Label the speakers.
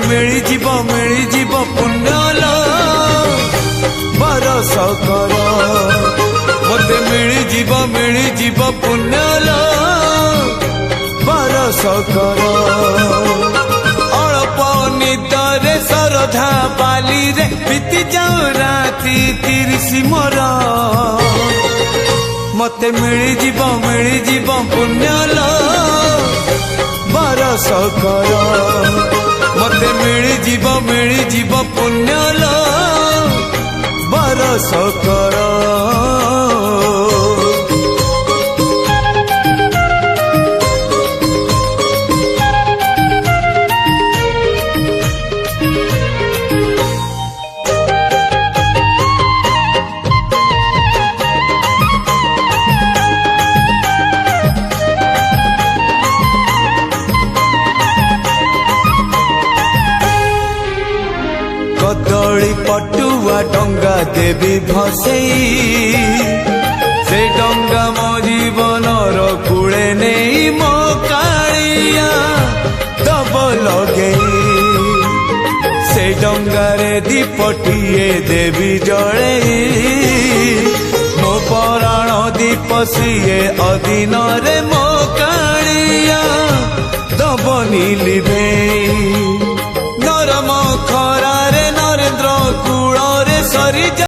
Speaker 1: मिली जीव पुण्यल बरस कर मते मिली जीव पुण्यल बरस कर अल्प निदरे सरधा बाली रे बीती जाऊ राती 30 मोर मते मिली जीव पुण्यल बरस कर मते मिली जीव पुण्यल बरस कर कदली पटुआ डंगा देवी भसई से डंगा मो जीवनर कूले नहीं मो कालिया दब लगे से डंगारे दीपटिए देवी जड़े मो पराण दीप सीए अधीन रे मो कालिया दब नीलिभे